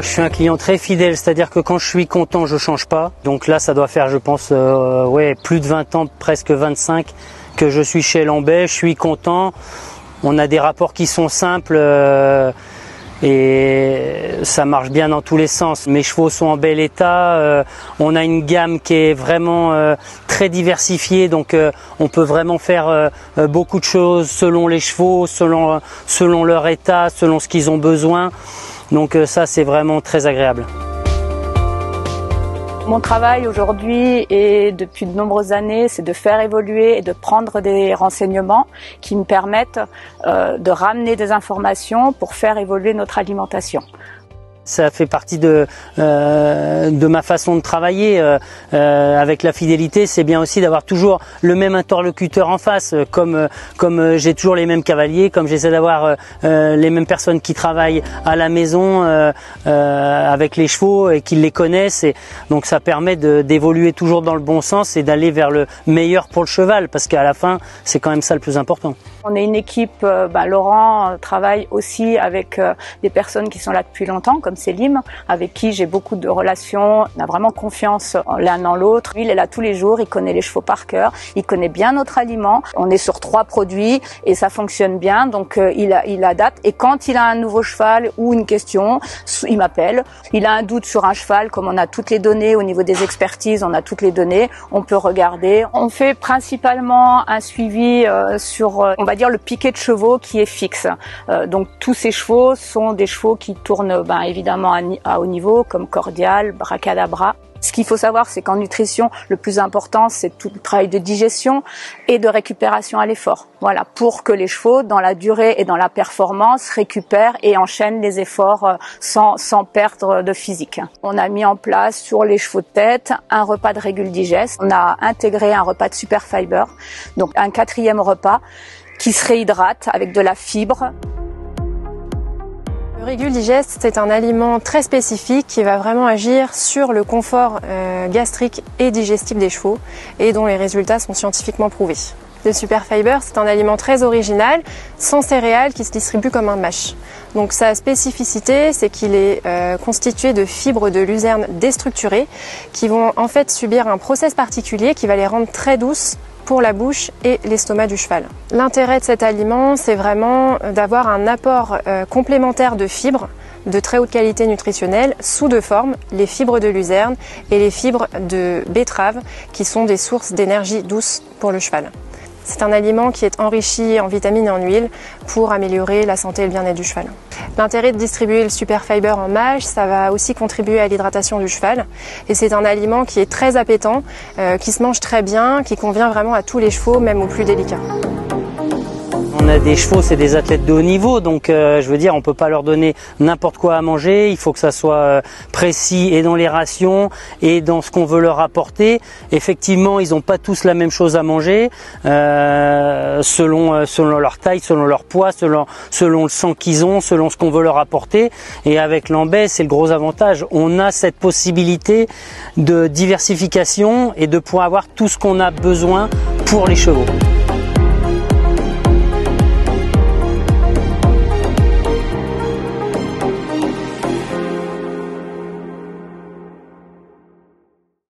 je suis un client très fidèle, c'est-à-dire que quand je suis content, je change pas. Donc là, ça doit faire, je pense, plus de 20 ans, presque 25, que je suis chez Lambay. Je suis content. On a des rapports qui sont simples et ça marche bien dans tous les sens. Mes chevaux sont en bel état. On a une gamme qui est vraiment très diversifiée, donc on peut vraiment faire beaucoup de choses selon les chevaux, selon leur état, selon ce qu'ils ont besoin. Donc ça, c'est vraiment très agréable. Mon travail aujourd'hui et depuis de nombreuses années, c'est de faire évoluer et de prendre des renseignements qui me permettent de ramener des informations pour faire évoluer notre alimentation. Ça fait partie de ma façon de travailler avec la fidélité. C'est bien aussi d'avoir toujours le même interlocuteur en face, comme j'ai toujours les mêmes cavaliers, comme j'essaie d'avoir les mêmes personnes qui travaillent à la maison avec les chevaux et qui les connaissent. Et donc ça permet d'évoluer toujours dans le bon sens et d'aller vers le meilleur pour le cheval, parce qu'à la fin, c'est quand même ça le plus important. On est une équipe, Laurent travaille aussi avec des personnes qui sont là depuis longtemps, comme Célim, avec qui j'ai beaucoup de relations. On a vraiment confiance l'un dans l'autre. Lui, il est là tous les jours, il connaît les chevaux par cœur, il connaît bien notre aliment. On est sur 3 produits et ça fonctionne bien, donc il adapte. Et quand il a un nouveau cheval ou une question, il m'appelle. Il a un doute sur un cheval, comme on a toutes les données au niveau des expertises, on a toutes les données, on peut regarder. On fait principalement un suivi sur, on va dire, le piquet de chevaux qui est fixe. Donc tous ces chevaux sont des chevaux qui tournent évidemment à haut niveau, comme Cordial, Bracadabra. Ce qu'il faut savoir, c'est qu'en nutrition, le plus important, c'est tout le travail de digestion et de récupération à l'effort. Voilà, pour que les chevaux, dans la durée et dans la performance, récupèrent et enchaînent les efforts sans perdre de physique. On a mis en place sur les chevaux de tête un repas de Régule Digest. On a intégré un repas de Super Fiber, donc un 4e repas qui se réhydrate avec de la fibre. Le Régule Digest, c'est un aliment très spécifique qui va vraiment agir sur le confort gastrique et digestif des chevaux et dont les résultats sont scientifiquement prouvés. Le Super Fiber, c'est un aliment très original, sans céréales, qui se distribue comme un mash. Donc sa spécificité, c'est qu'il est constitué de fibres de luzerne déstructurées qui vont en fait subir un process particulier qui va les rendre très douces pour la bouche et l'estomac du cheval. L'intérêt de cet aliment, c'est vraiment d'avoir un apport complémentaire de fibres de très haute qualité nutritionnelle sous 2 formes, les fibres de luzerne et les fibres de betterave, qui sont des sources d'énergie douce pour le cheval. C'est un aliment qui est enrichi en vitamines et en huiles pour améliorer la santé et le bien-être du cheval. L'intérêt de distribuer le Super Fiber en mâche, ça va aussi contribuer à l'hydratation du cheval. Et c'est un aliment qui est très appétant, qui se mange très bien, qui convient vraiment à tous les chevaux, même aux plus délicats. On a des chevaux, c'est des athlètes de haut niveau, donc je veux dire, on peut pas leur donner n'importe quoi à manger. Il faut que ça soit précis et dans les rations et dans ce qu'on veut leur apporter. Effectivement, ils n'ont pas tous la même chose à manger, selon leur taille, selon leur poids, selon le sang qu'ils ont, selon ce qu'on veut leur apporter. Et avec Lambay, c'est le gros avantage. On a cette possibilité de diversification et de pouvoir avoir tout ce qu'on a besoin pour les chevaux.